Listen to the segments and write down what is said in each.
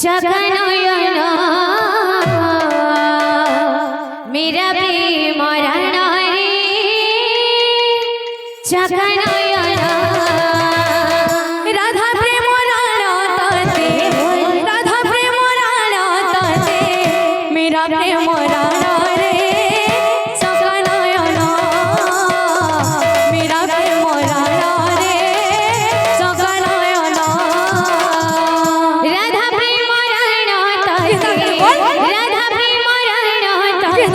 जगनयना मेरा प्रेम रणा रे जगनयना राधा प्रेम रणा तते राधा प्रेम रणा तते मेरा प्रेम रणा रे जगनयना मेरा प्रेम रणा रे जगनयना राधा प्रेम रणा तते राधा प्रेम रणा तते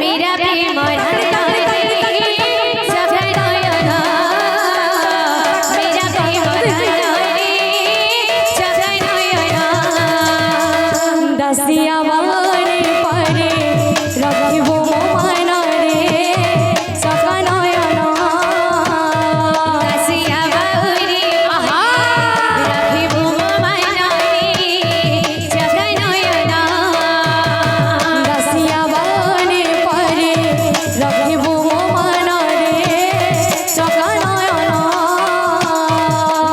मेरा प्रेम रणा रे जगनयना मेरा प्रेम रणा रे जगनयना दसिया वारे परे रखिबो मन रे जगनयना दसिया वारे आहा रखिबो मन रे जगनयना दसिया वारे परे रखिबो मन रे जगनयना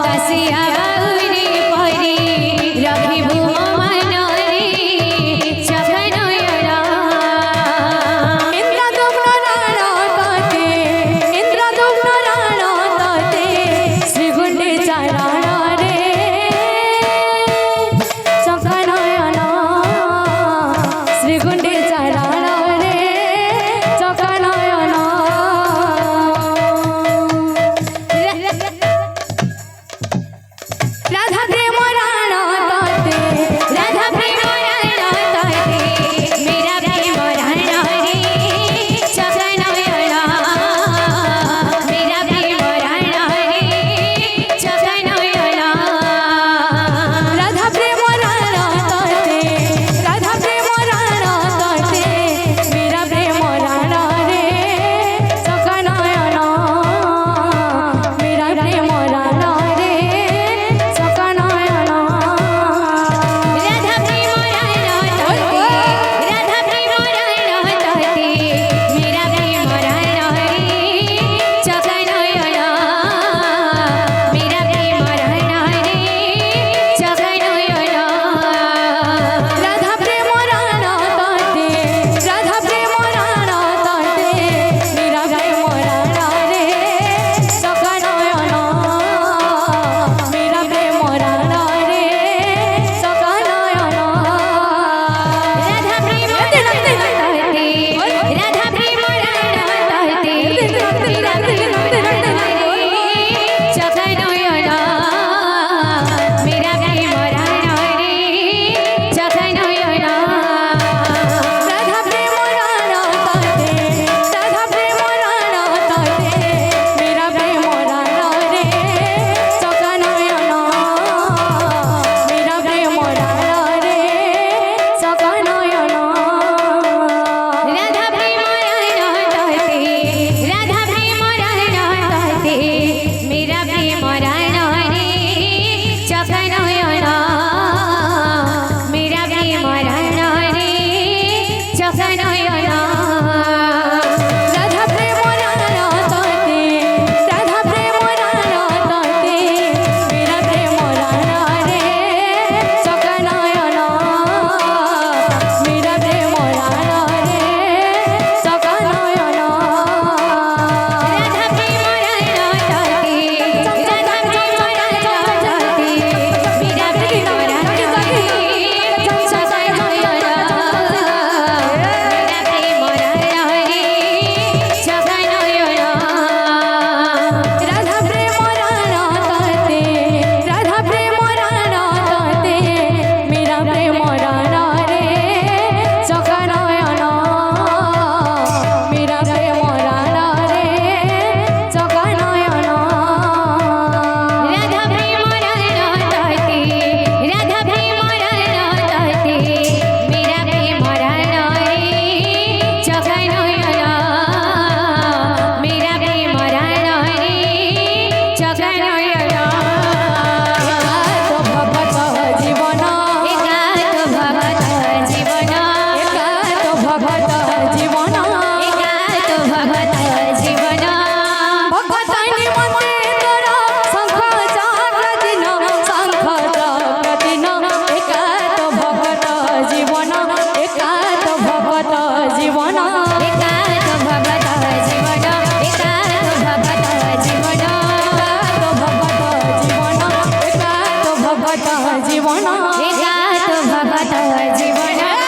दसिया वारे परे रखिबो मन रे जगनयना इंद्रदुम्न राणा तते इंद्रदुम्न राणा तते श्रीगुंडीचा राणा रे जगनयना श्रीगुंडीचा राणा रे जगनयना राधा प्रेम राणा तते राधा प्रेम राणा तते मेरा प्रेम राणा रे जगनयना मेरा प्रेम राणा रे जगनयना राधा प्रेम राणा तते राधा प्रेम राणा तते मेरा प्रेम राणा रे जगनयना मेरा प्रेम राणा रे जगनयना জীবন একাত ভগত জীবন